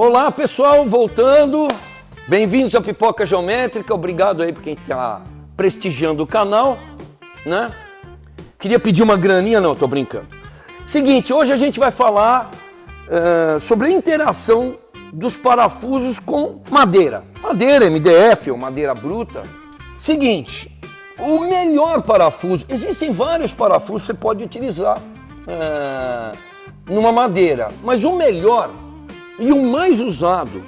Olá pessoal, voltando, bem-vindos à Pipoca Geométrica, obrigado aí por quem está prestigiando o canal, né? Queria pedir uma graninha, não, tô brincando. Seguinte, hoje a gente vai falar sobre a interação dos parafusos com madeira. Madeira, MDF ou madeira bruta. Seguinte, o melhor parafuso, existem vários parafusos que você pode utilizar numa madeira, mas o melhor e o mais usado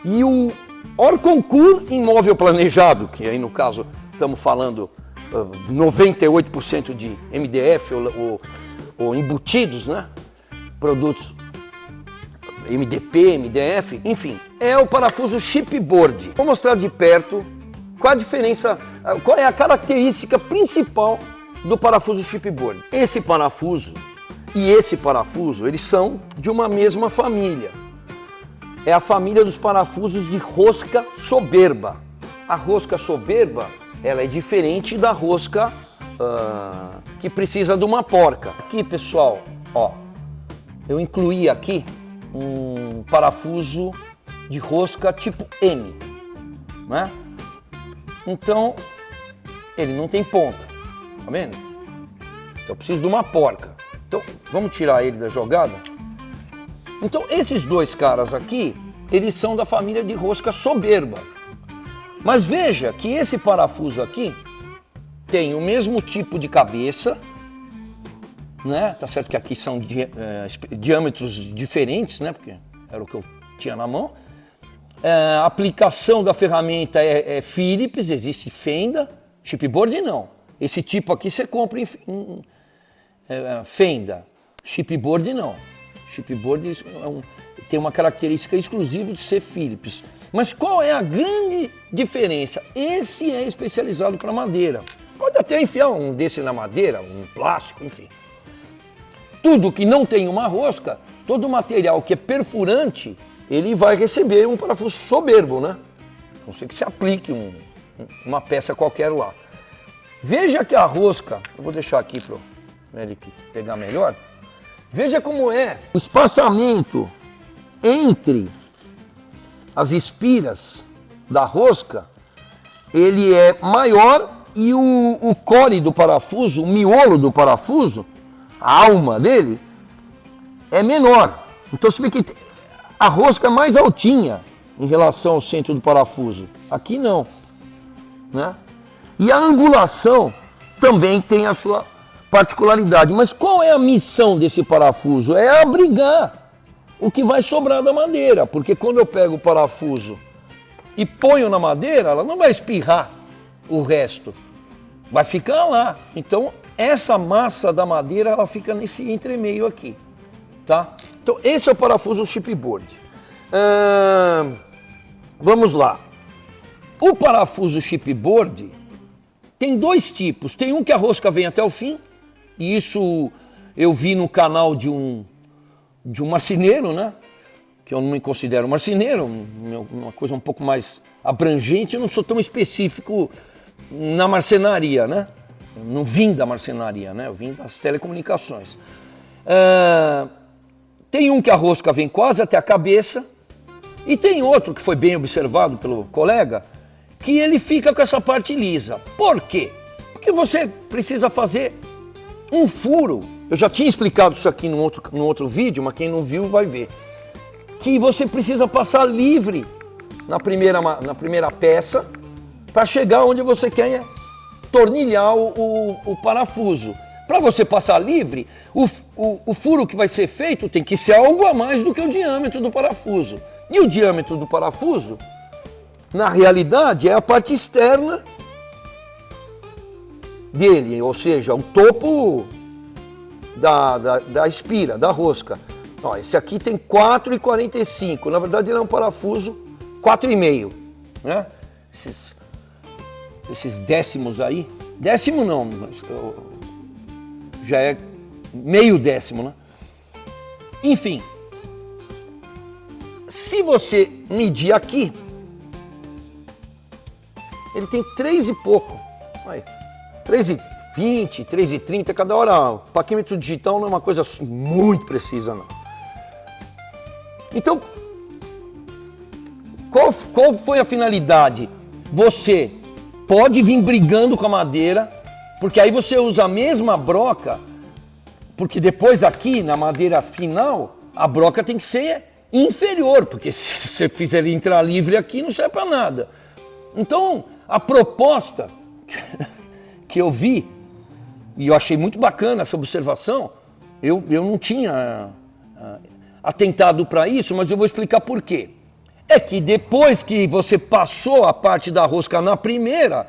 e o hors concours em móvel planejado, que aí no caso estamos falando 98% de MDF ou embutidos, né? Produtos MDP, MDF, enfim, é o parafuso chipboard. Vou mostrar de perto qual a diferença, qual é a característica principal do parafuso chipboard. Esse parafuso e esse parafuso, eles são de uma mesma família. É a família dos parafusos de rosca soberba. A rosca soberba, ela é diferente da rosca que precisa de uma porca. Aqui, pessoal, ó, eu incluí aqui um parafuso de rosca tipo M, né? Então, ele não tem ponta, tá vendo? Então eu preciso de uma porca. Então, vamos tirar ele da jogada? Então, esses dois caras aqui, eles são da família de rosca soberba. Mas veja que esse parafuso aqui tem o mesmo tipo de cabeça, né? Tá certo que aqui são diâmetros diferentes, né? Porque era o que eu tinha na mão. A aplicação da ferramenta é Phillips, existe fenda, chipboard não. Esse tipo aqui você compra em fenda, chipboard não. Chipboard tem uma característica exclusiva de ser Phillips. Mas qual é a grande diferença? Esse é especializado para madeira. Pode até enfiar um desse na madeira, um plástico, enfim. Tudo que não tem uma rosca, todo material que é perfurante, ele vai receber um parafuso soberbo, né? A não ser que se aplique uma peça qualquer lá. Veja que a rosca, eu vou deixar aqui para ele pegar melhor. Veja como é o espaçamento entre as espiras da rosca, ele é maior e o core do parafuso, o miolo do parafuso, a alma dele, é menor. Então você vê que a rosca é mais altinha em relação ao centro do parafuso. Aqui não, né? E a angulação também tem a sua particularidade. Mas qual é a missão desse parafuso? É abrigar o que vai sobrar da madeira. Porque quando eu pego o parafuso e ponho na madeira, ela não vai espirrar o resto. Vai ficar lá. Então, essa massa da madeira, ela fica nesse entremeio aqui. Tá? Então, esse é o parafuso chipboard. Vamos lá. O parafuso chipboard tem dois tipos. Tem um que a rosca vem até o fim. E isso eu vi no canal de um marceneiro, né? Que eu não me considero marceneiro, uma coisa um pouco mais abrangente. Eu não sou tão específico na marcenaria, né? Eu não vim da marcenaria, né? Eu vim das telecomunicações. Tem um que a rosca vem quase até a cabeça. E tem outro que foi bem observado pelo colega, que ele fica com essa parte lisa. Por quê? Porque você precisa fazer um furo. Eu já tinha explicado isso aqui no outro vídeo, mas quem não viu vai ver. Que você precisa passar livre na primeira peça para chegar onde você quer tornilhar o parafuso. Para você passar livre, o furo que vai ser feito tem que ser algo a mais do que o diâmetro do parafuso. E o diâmetro do parafuso, na realidade, é a parte externa dele, ou seja, o topo da espira, da rosca. Ó, esse aqui tem 4,45, na verdade ele é um parafuso 4,5, né? Esses décimos aí, décimo não, mas já é meio décimo, né? Enfim, se você medir aqui, ele tem 3 e pouco, aí, 3,20, 3,30 cada hora. O paquímetro digital não é uma coisa muito precisa, não. Então, qual foi a finalidade? Você pode vir brigando com a madeira, porque aí você usa a mesma broca, porque depois aqui, na madeira final, a broca tem que ser inferior, porque se você fizer ele entrar livre aqui, não serve para nada. Então, a proposta que eu vi, e eu achei muito bacana essa observação, eu não tinha atentado para isso, mas eu vou explicar por quê. É que depois que você passou a parte da rosca na primeira,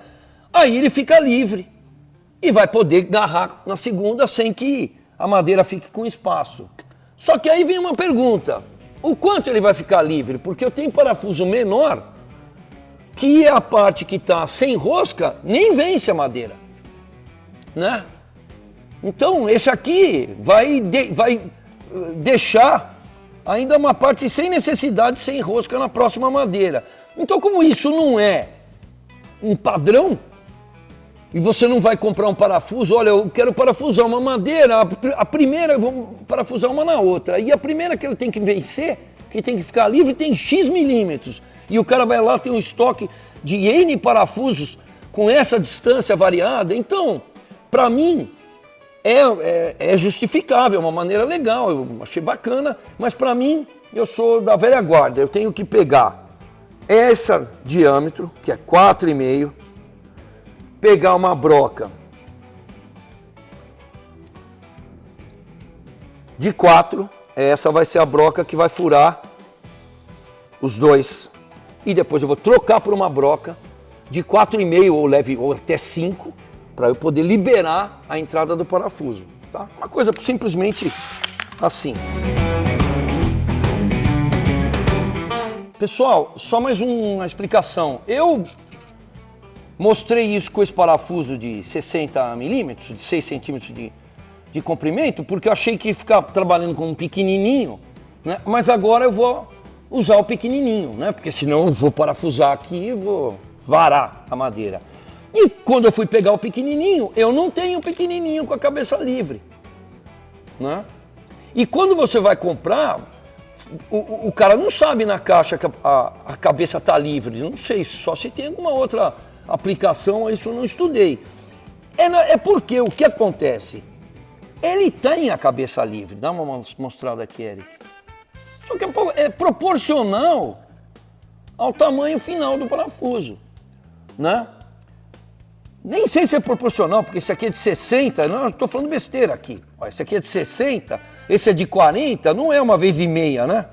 aí ele fica livre e vai poder agarrar na segunda sem que a madeira fique com espaço. Só que aí vem uma pergunta, o quanto ele vai ficar livre? Porque eu tenho parafuso menor, que a parte que está sem rosca nem vence a madeira, né? Então esse aqui vai deixar ainda uma parte sem necessidade, sem rosca na próxima madeira. Então, como isso não é um padrão, e você não vai comprar um parafuso, olha, eu quero parafusar uma madeira, a primeira eu vou parafusar uma na outra, e a primeira que ele tem que vencer, que tem que ficar livre, tem X milímetros, e o cara vai lá, tem um estoque de N parafusos com essa distância variada. Então, para mim, é justificável, é uma maneira legal, eu achei bacana, mas para mim, eu sou da velha guarda, eu tenho que pegar esse diâmetro, que é 4,5, pegar uma broca de 4, essa vai ser a broca que vai furar os dois, e depois eu vou trocar por uma broca de 4,5 ou até 5, para eu poder liberar a entrada do parafuso, tá? Uma coisa simplesmente assim. Pessoal, só mais uma explicação. Eu mostrei isso com esse parafuso de 60 milímetros, de 6 centímetros de comprimento, porque eu achei que ia ficar trabalhando com um pequenininho, né? Mas agora eu vou usar o pequenininho, né? Porque senão eu vou parafusar aqui e vou varar a madeira. E quando eu fui pegar o pequenininho, eu não tenho o pequenininho com a cabeça livre, né? E quando você vai comprar, o cara não sabe na caixa que a cabeça está livre. Não sei, só se tem alguma outra aplicação, isso eu não estudei. É porque o que acontece? Ele tem a cabeça livre. Dá uma mostrada aqui, Eric. Só que é proporcional ao tamanho final do parafuso, né? Nem sei se é proporcional, porque esse aqui é de 60, não, estou falando besteira aqui. Ó, esse aqui é de 60, esse é de 40, não é uma vez e meia, né?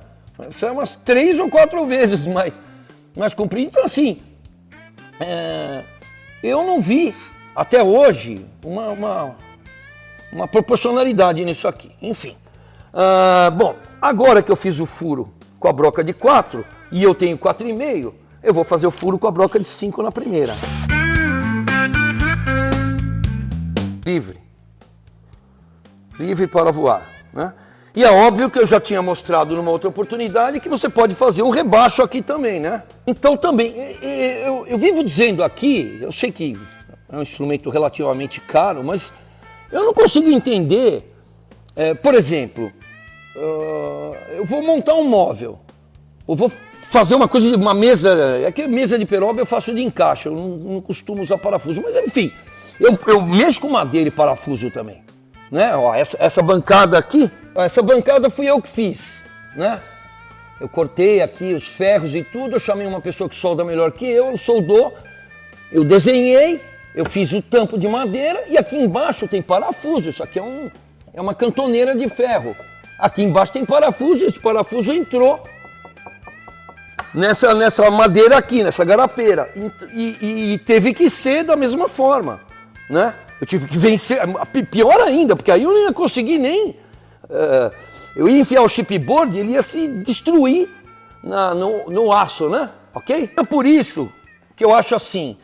Isso é umas 3 ou 4 vezes mais comprido. Então, assim, eu não vi até hoje uma proporcionalidade nisso aqui. Enfim, bom, agora que eu fiz o furo com a broca de 4 e eu tenho 4,5, eu vou fazer o furo com a broca de 5 na primeira. Livre para voar, né? E é óbvio que eu já tinha mostrado numa outra oportunidade que você pode fazer um rebaixo aqui também, né? Então também, eu vivo dizendo aqui, eu sei que é um instrumento relativamente caro, mas eu não consigo entender, por exemplo, eu vou montar um móvel, eu vou fazer uma coisa, uma mesa, é que mesa de peroba eu faço de encaixe, eu não costumo usar parafuso, mas enfim, eu mexo com madeira e parafuso também, né? Ó, essa bancada aqui, essa bancada fui eu que fiz, né? Eu cortei aqui os ferros e tudo, eu chamei uma pessoa que solda melhor que eu soldou, eu desenhei, eu fiz o tampo de madeira e aqui embaixo tem parafuso, isso aqui é uma cantoneira de ferro. Aqui embaixo tem parafuso, esse parafuso entrou nessa madeira aqui, nessa garapeira, e teve que ser da mesma forma, né? Eu tive que vencer, pior ainda, porque aí eu não ia conseguir nem... eu ia enfiar o chipboard e ele ia se destruir no aço, né? Ok? É por isso que eu acho assim,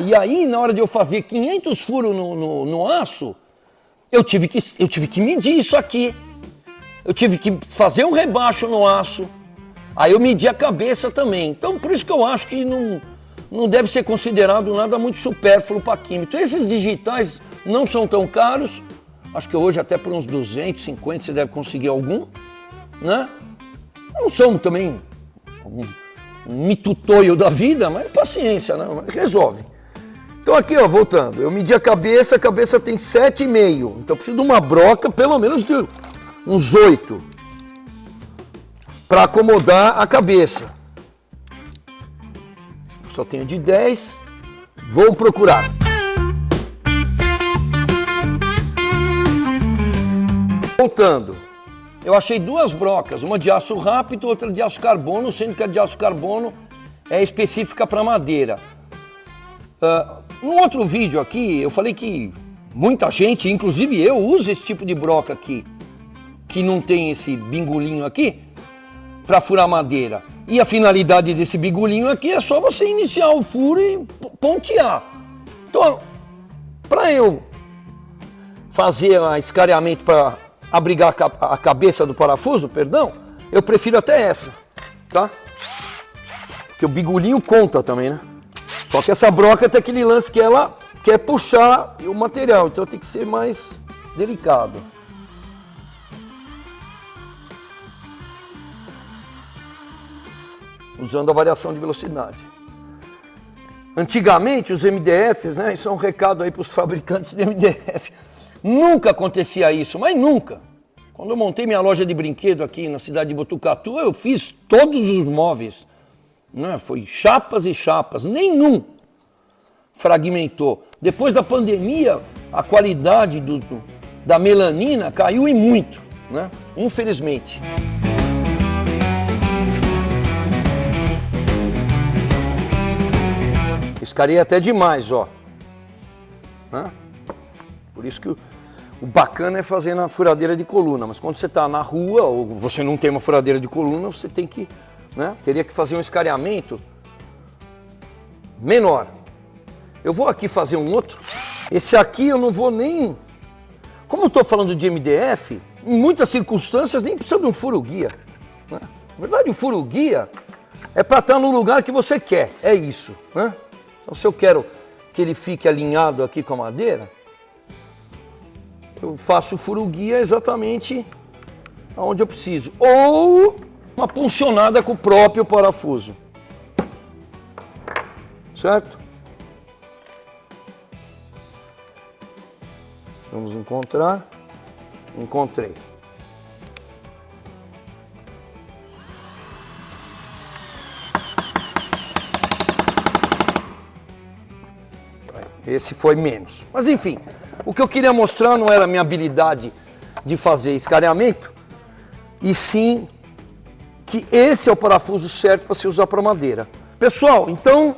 e aí na hora de eu fazer 500 furos no aço, eu tive que medir isso aqui, eu tive que fazer um rebaixo no aço, aí eu medi a cabeça também. Então por isso que eu acho que não deve ser considerado nada muito supérfluo para químico. Esses digitais não são tão caros, acho que hoje até por uns 250 você deve conseguir algum, né? Não são também um mitutoio da vida, mas paciência, não, resolve. Então aqui, ó, voltando, eu medi a cabeça tem 7,5. Então eu preciso de uma broca, pelo menos de uns 8, para acomodar a cabeça. Eu só tenho de 10, vou procurar. Voltando, eu achei 2 brocas, uma de aço rápido, outra de aço carbono, sendo que a de aço carbono é específica para madeira. No outro vídeo aqui, eu falei que muita gente, inclusive eu, usa esse tipo de broca aqui, que não tem esse bingolinho aqui, para furar madeira. E a finalidade desse bingolinho aqui é só você iniciar o furo e pontear. Então, para eu fazer escareamento para abrigar a cabeça do parafuso, perdão, eu prefiro até essa, tá? Porque o bingolinho conta também, né? Só que essa broca tem aquele lance que ela quer puxar o material, então tem que ser mais delicado. Usando a variação de velocidade. Antigamente, os MDFs, né? Isso é um recado aí para os fabricantes de MDF. Nunca acontecia isso, mas nunca. Quando eu montei minha loja de brinquedo aqui na cidade de Botucatu, eu fiz todos os móveis. Né? Foi chapas e chapas, nenhum fragmentou. Depois da pandemia, a qualidade da melanina caiu e muito, né? Infelizmente. Escarei até demais, ó. Né? Por isso que o bacana é fazer na furadeira de coluna, mas quando você está na rua ou você não tem uma furadeira de coluna, você tem que, né, teria que fazer um escareamento menor. Eu vou aqui fazer um outro. Esse aqui eu não vou nem... Como eu estou falando de MDF, em muitas circunstâncias nem precisa de um furo-guia. Né? Na verdade, o furo-guia é para estar no lugar que você quer, é isso. Né? Então, se eu quero que ele fique alinhado aqui com a madeira, eu faço o furo-guia exatamente onde eu preciso. Ou uma puncionada com o próprio parafuso. Certo? Vamos encontrar. Encontrei. Esse foi menos. Mas enfim, o que eu queria mostrar não era a minha habilidade de fazer escareamento, e sim que esse é o parafuso certo para se usar para madeira. Pessoal, então,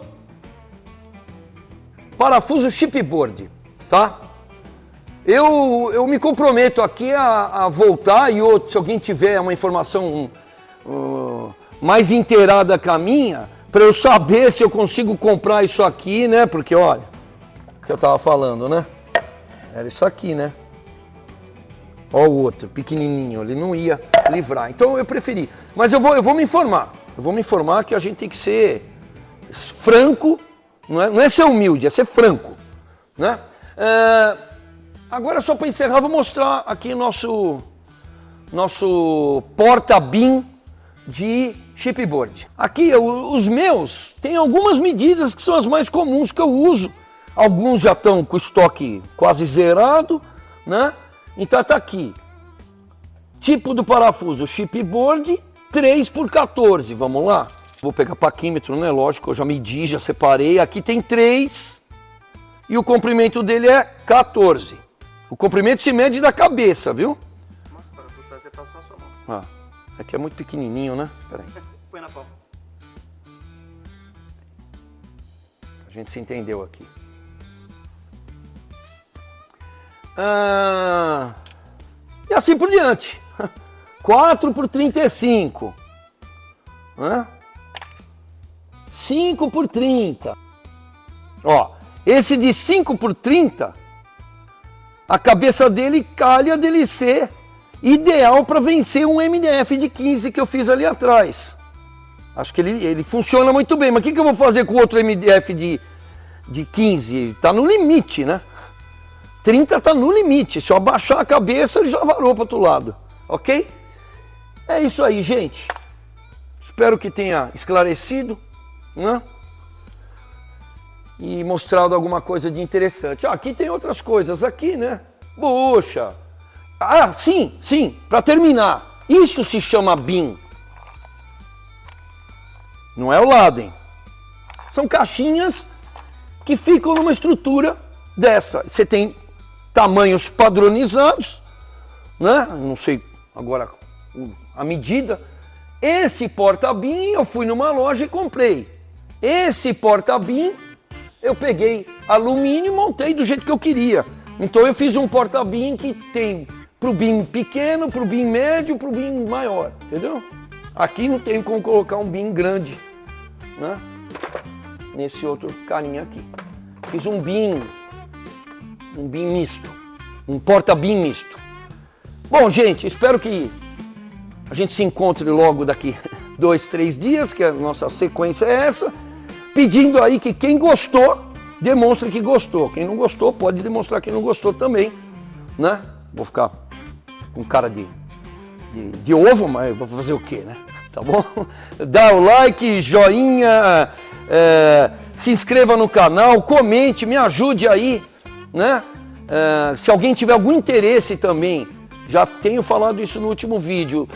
parafuso chipboard, tá? Eu me comprometo aqui a voltar, e se alguém tiver uma informação mais inteirada que a minha, para eu saber se eu consigo comprar isso aqui, né? Porque, olha, o que eu estava falando, né? Era isso aqui, né? Olha o outro, pequenininho, ele não ia livrar. Então eu preferi. Mas eu vou me informar. Eu vou me informar que a gente tem que ser franco, não é ser humilde, é ser franco, né? Agora, só para encerrar, vou mostrar aqui nosso porta-bin de chipboard. Aqui, os meus têm algumas medidas que são as mais comuns que eu uso. Alguns já estão com o estoque quase zerado, né? Então tá aqui. Tipo do parafuso chipboard 3x14, vamos lá? Vou pegar paquímetro, né? Lógico, eu já medi, já separei. Aqui tem 3 e o comprimento dele é 14. O comprimento se mede da cabeça, viu? Nossa, para tu trazer pra só a sua mão. Aqui é muito pequenininho, né? Pera aí. Põe na palma. A gente se entendeu aqui. E assim por diante. 4x35. Né? 5x30. Ó, esse de 5x30, a cabeça dele calha dele ser ideal para vencer um MDF de 15 que eu fiz ali atrás. Acho que ele funciona muito bem. Mas o que eu vou fazer com o outro MDF de 15? Tá no limite, né? 30 tá no limite. Se eu abaixar a cabeça, ele já varou para outro lado. Ok? É isso aí, gente. Espero que tenha esclarecido, né? E mostrado alguma coisa de interessante. Aqui tem outras coisas aqui, né? Poxa! Ah, sim, para terminar. Isso se chama bin. Não é o Laden. São caixinhas que ficam numa estrutura dessa. Você tem tamanhos padronizados, né? Não sei agora a medida. Esse porta-bin eu fui numa loja e comprei. Esse porta-bin eu peguei alumínio e montei do jeito que eu queria. Então eu fiz um porta-bin que tem pro bin pequeno, pro bin médio, pro bin maior, entendeu? Aqui não tem como colocar um bin grande, né? Nesse outro carinha aqui. Fiz um bin misto, um porta-bin misto. Bom, gente, espero que a gente se encontre logo daqui 2, 3 dias, que a nossa sequência é essa. Pedindo aí que quem gostou, demonstre que gostou. Quem não gostou, pode demonstrar que não gostou também, né? Vou ficar com cara de ovo, mas vou fazer o quê, né? Tá bom? Dá o like, joinha, se inscreva no canal, comente, me ajude aí, né? Se alguém tiver algum interesse também, já tenho falado isso no último vídeo,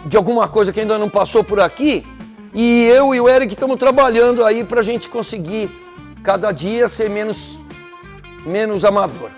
de alguma coisa que ainda não passou por aqui, e eu e o Eric estamos trabalhando aí pra gente conseguir cada dia ser menos amador.